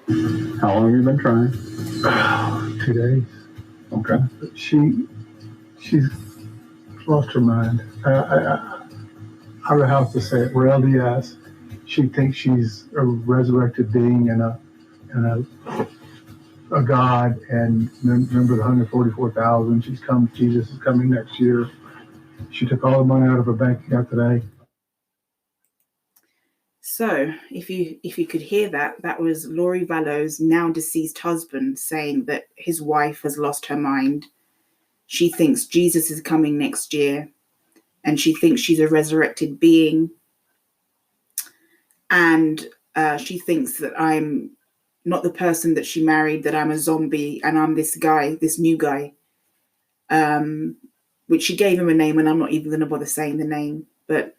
How long have you been trying? 2 days. Okay. She's lost her mind. I don't know how to say it. We're LDS. She thinks she's a resurrected being and a God. And remember the 144,000. Jesus is coming next year. She took all the money out of her bank account today. So if you could hear that, that was Lori Vallow's now deceased husband saying that his wife has lost her mind. She thinks Jesus is coming next year, and she thinks she's a resurrected being. And she thinks that I'm not the person that she married, that I'm a zombie, and I'm this guy, this new guy, which she gave him a name, and I'm not even going to bother saying the name. But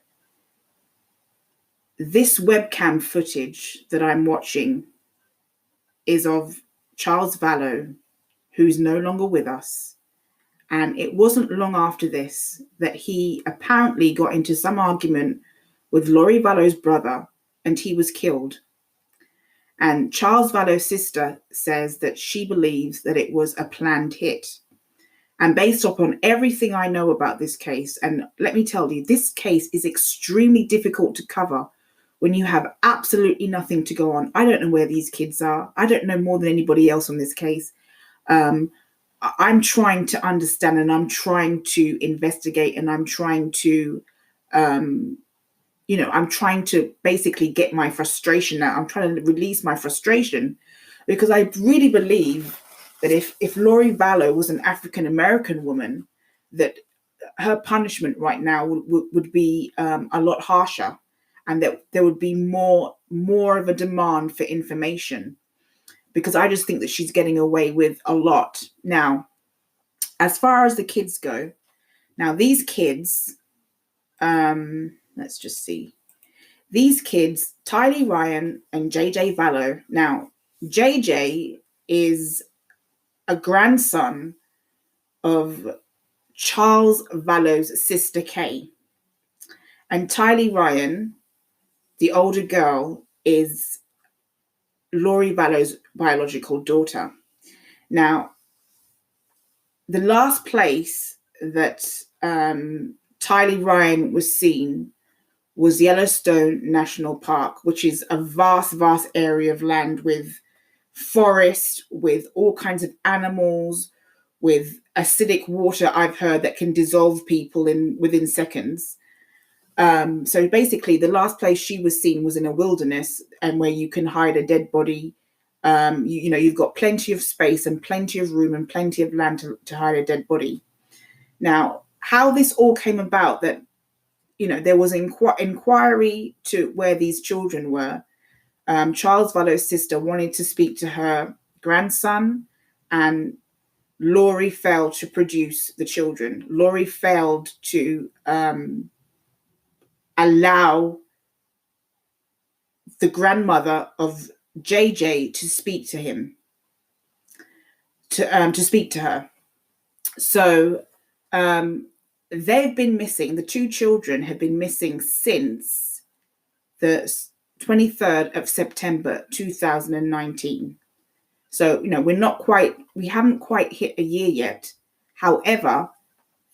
this webcam footage that I'm watching is of Charles Vallow, who's no longer with us. And it wasn't long after this that he apparently got into some argument with Lori Vallow's brother, and he was killed. And Charles Vallow's sister says that she believes that it was a planned hit. And based upon everything I know about this case, and let me tell you, this case is extremely difficult to cover when you have absolutely nothing to go on. I don't know where these kids are. I don't know more than anybody else on this case. I'm trying to understand, and I'm trying to investigate, and I'm trying to, I'm trying to basically get my frustration out. I'm trying to release my frustration, because I really believe that if Lori Vallow was an African-American woman, that her punishment right now would be a lot harsher, and that there would be more of a demand for information, because I just think that she's getting away with a lot. Now, as far as the kids go, now these kids, let's just see. These kids, Tylee Ryan and JJ Vallow. Now, JJ is a grandson of Charles Vallow's sister Kay. And Tylee Ryan, the older girl, is Lori Vallow's biological daughter. Now, the last place that Tylee Ryan was seen was Yellowstone National Park, which is a vast, vast area of land with forest, with all kinds of animals, with acidic water, I've heard, that can dissolve people within seconds. So basically, the last place she was seen was in a wilderness, and where you can hide a dead body. You've got plenty of space and plenty of room and plenty of land to hide a dead body. Now, how this all came about, that there was inquiry to where these children were. Charles Vallow's sister wanted to speak to her grandson, and Lori failed to produce the children. Lori failed to allow the grandmother of JJ to speak to him, to speak to her. So they've been missing. The two children have been missing since the 23rd of September 2019. So we haven't quite hit a year yet. However,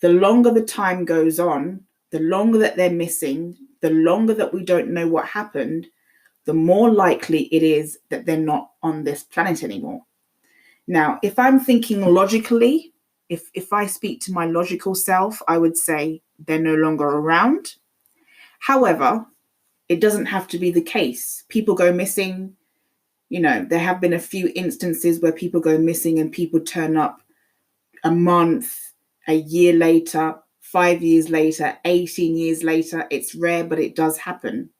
the longer the time goes on, the longer that they're missing, the longer that we don't know what happened, the more likely it is that they're not on this planet anymore. Now, if I'm thinking logically, if I speak to my logical self, I would say they're no longer around. However, it doesn't have to be the case. People go missing. There have been a few instances where people go missing and people turn up a month, a year later, 5 years later, 18 years later. It's rare, but it does happen.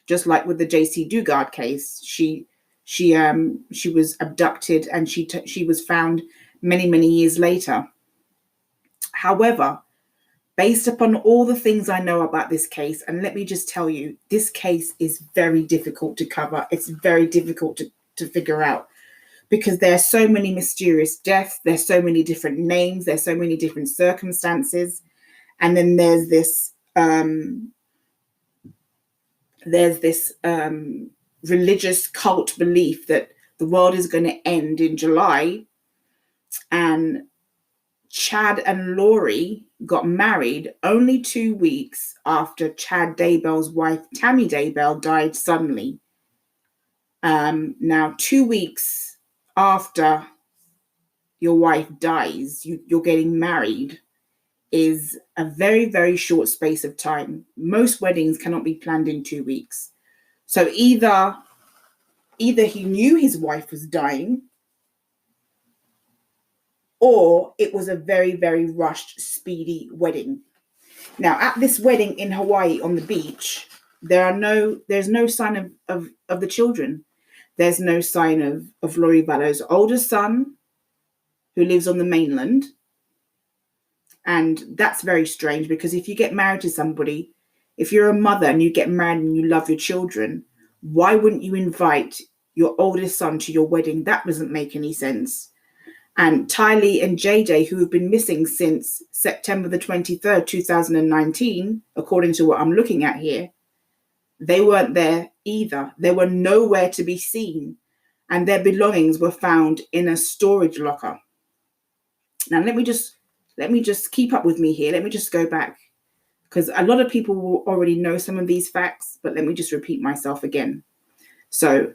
Just like with the JC Dugard case, she was abducted and she was found many, many years later. However, based upon all the things I know about this case, and let me just tell you, this case is very difficult to cover. It's very difficult to figure out, because there are so many mysterious deaths. There's so many different names. There's so many different circumstances. And then there's this religious cult belief that the world is going to end in July. And Chad and Lori got married only 2 weeks after Chad Daybell's wife, Tammy Daybell, died suddenly. Now, 2 weeks after your wife dies, you're getting married is a very, very short space of time. Most weddings cannot be planned in 2 weeks. So either he knew his wife was dying, or it was a very, very rushed, speedy wedding. Now, at this wedding in Hawaii on the beach, there's no sign of the children. There's no sign of Lori Vallow's older son, who lives on the mainland. And that's very strange, because if you get married to somebody, if you're a mother and you get married and you love your children, why wouldn't you invite your oldest son to your wedding? That doesn't make any sense. And Tylee and JJ, who have been missing since September the 23rd, 2019, according to what I'm looking at here, they weren't there either. They were nowhere to be seen. And their belongings were found in a storage locker. Now, let me just keep up with me here. Let me just go back, because a lot of people will already know some of these facts, but let me just repeat myself again. So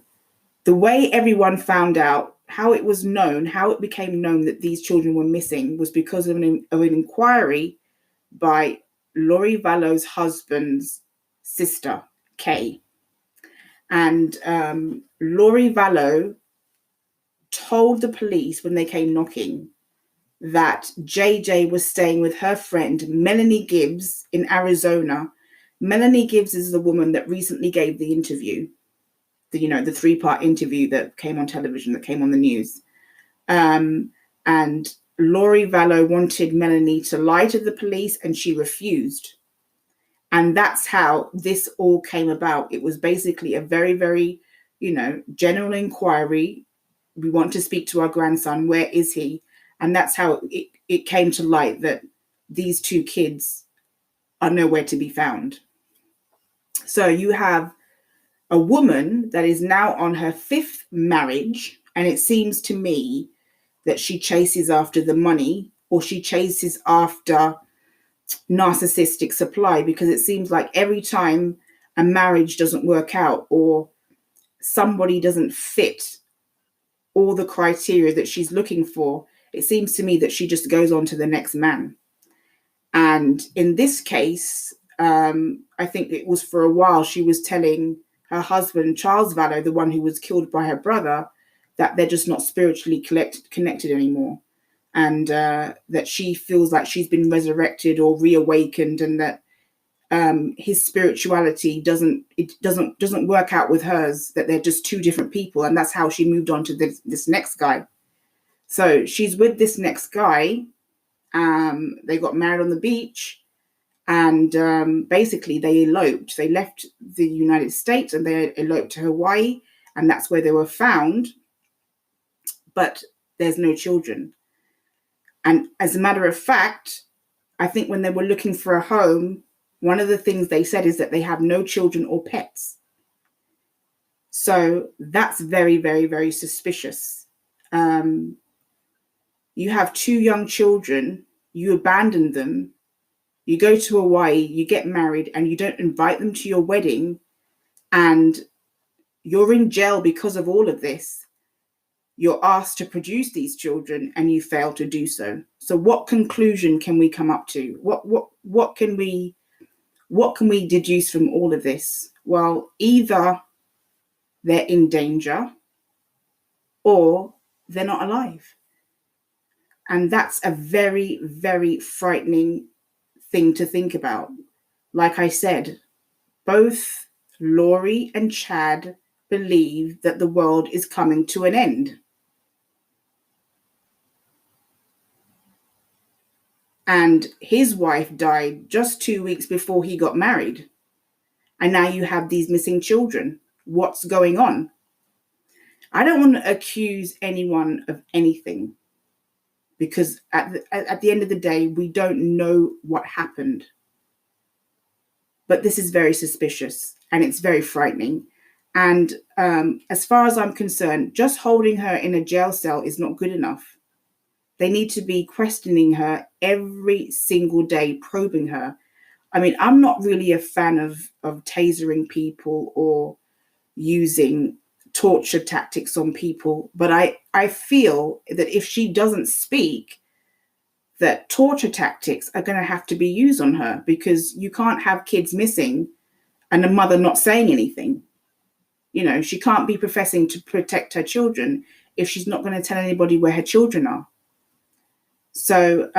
the way everyone found out, how it was known, how it became known that these children were missing, was because of an inquiry by Lori Vallow's husband's sister, Kay. And Lori Vallow told the police when they came knocking that JJ was staying with her friend Melanie Gibbs in Arizona. Melanie Gibbs is the woman that recently gave the interview, the 3-part interview that came on television, that came on the news. And Lori Vallow wanted Melanie to lie to the police, and she refused. And that's how this all came about. It was basically a very, very, general inquiry. We want to speak to our grandson. Where is he? And that's how it came to light that these 2 kids are nowhere to be found. So you have a woman that is now on her 5th marriage, and it seems to me that she chases after the money, or she chases after narcissistic supply, because it seems like every time a marriage doesn't work out, or somebody doesn't fit all the criteria that she's looking for, it seems to me that she just goes on to the next man. And in this case, I think it was for a while she was telling her husband, Charles Vallow, the one who was killed by her brother, that they're just not spiritually connected anymore. And that she feels like she's been resurrected or reawakened, and that his spirituality doesn't work out with hers, that they're just 2 different people. And that's how she moved on to this next guy. So she's with this next guy. They got married on the beach, and basically they eloped. They left the United States and they eloped to Hawaii, and that's where they were found. But there's no children. And as a matter of fact, I think when they were looking for a home, one of the things they said is that they have no children or pets. So that's very, very, very suspicious. You have 2 young children, you abandon them, you go to Hawaii, you get married, and you don't invite them to your wedding, and you're in jail because of all of this. You're asked to produce these children, and you fail to do so. So what conclusion can we come up to? What can we deduce from all of this? Well, either they're in danger, or they're not alive. And that's a very, very frightening thing to think about. Like I said, both Lori and Chad believe that the world is coming to an end. And his wife died just 2 weeks before he got married. And now you have these missing children. What's going on? I don't want to accuse anyone of anything, because at the end of the day, we don't know what happened. But this is very suspicious, and it's very frightening. And as far as I'm concerned, just holding her in a jail cell is not good enough. They need to be questioning her every single day, probing her. I mean, I'm not really a fan of tasering people or using torture tactics on people, but I feel that if she doesn't speak, that torture tactics are going to have to be used on her, because you can't have kids missing and the mother not saying anything. You know, she can't be professing to protect her children if she's not going to tell anybody where her children are. So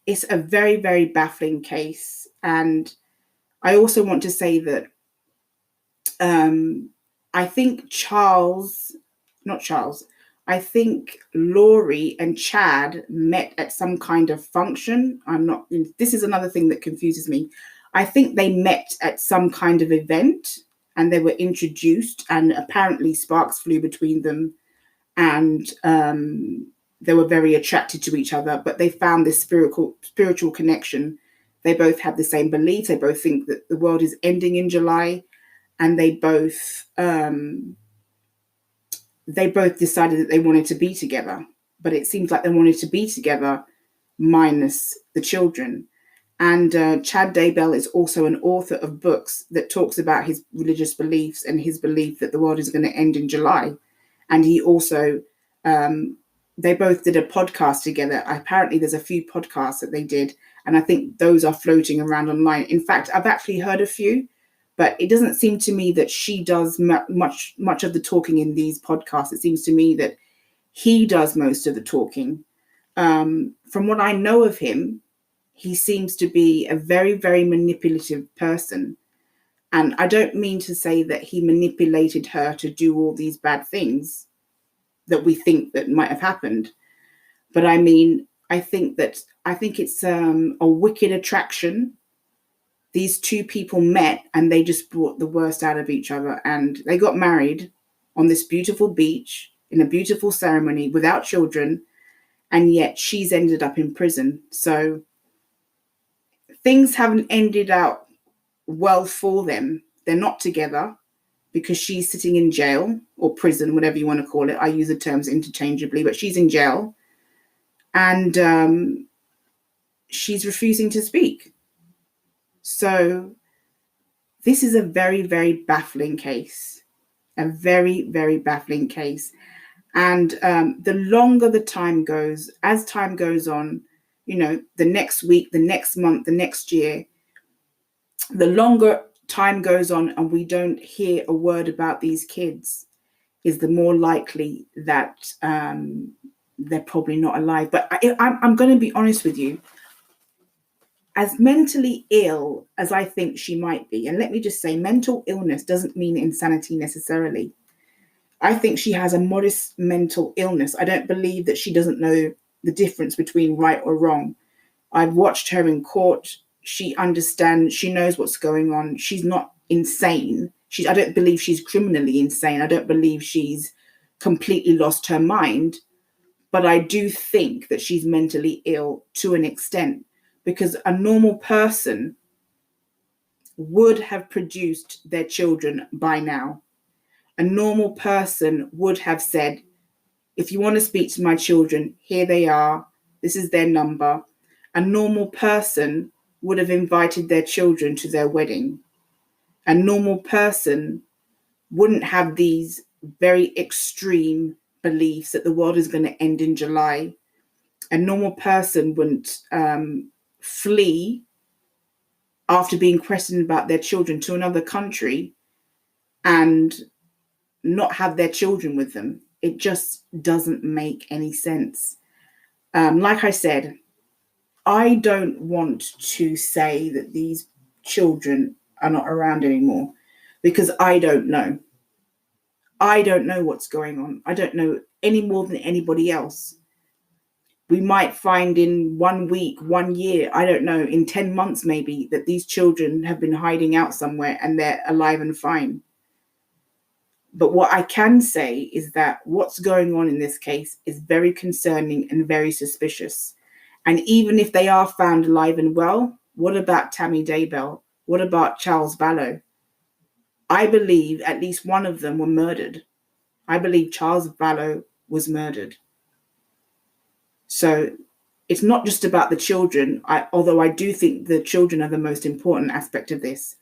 it's a very, very baffling case. And I also want to say that I think I think Lori and Chad met at some kind of function. This is another thing that confuses me. I think they met at some kind of event and they were introduced, and apparently sparks flew between them, and they were very attracted to each other, but they found this spiritual connection. They both have the same beliefs. They both think that the world is ending in July, and they both decided that they wanted to be together. But it seems like they wanted to be together minus the children. And Chad Daybell is also an author of books that talks about his religious beliefs and his belief that the world is going to end in July. And he also, they both did a podcast together. Apparently there's a few podcasts that they did, and I think those are floating around online. In fact, I've actually heard a few, but it doesn't seem to me that she does much of the talking in these podcasts. It seems to me that he does most of the talking. From what I know of him, he seems to be a very, very manipulative person. And I don't mean to say that he manipulated her to do all these bad things that we think that might have happened. But I mean, I think it's a wicked attraction. These two people met and they just brought the worst out of each other, and they got married on this beautiful beach in a beautiful ceremony without children, and yet she's ended up in prison. So things haven't ended out well for them. They're not together because she's sitting in jail or prison, whatever you want to call it. I use the terms interchangeably, but she's in jail, and she's refusing to speak. So this is a very, very baffling case, a very, very baffling case. And the longer the time goes, as time goes on, you know, the next week, the next month, the next year, the longer time goes on and we don't hear a word about these kids, is the more likely that they're probably not alive. But I'm going to be honest with you. As mentally ill as I think she might be, and let me just say, mental illness doesn't mean insanity necessarily. I think she has a modest mental illness. I don't believe that she doesn't know the difference between right or wrong. I've watched her in court. She understands, she knows what's going on. She's not insane. I don't believe she's criminally insane. I don't believe she's completely lost her mind. But I do think that she's mentally ill to an extent, because a normal person would have produced their children by now. A normal person would have said, if you want to speak to my children, here they are. This is their number. A normal person would have invited their children to their wedding. A normal person wouldn't have these very extreme beliefs that the world is going to end in July. A normal person wouldn't flee after being questioned about their children to another country and not have their children with them. It just doesn't make any sense. Like I said, I don't want to say that these children are not around anymore, because I don't know. I don't know what's going on. I don't know any more than anybody else. We might find in 1 week, 1 year, I don't know, in 10 months maybe, that these children have been hiding out somewhere and they're alive and fine. But what I can say is that what's going on in this case is very concerning and very suspicious. And even if they are found alive and well, what about Tammy Daybell? What about Charles Vallow? I believe at least one of them were murdered. I believe Charles Vallow was murdered. So it's not just about the children, although I do think the children are the most important aspect of this.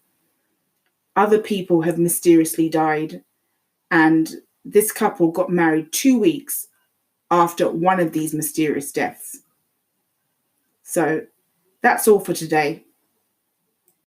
Other people have mysteriously died, and this couple got married 2 weeks after one of these mysterious deaths. So that's all for today.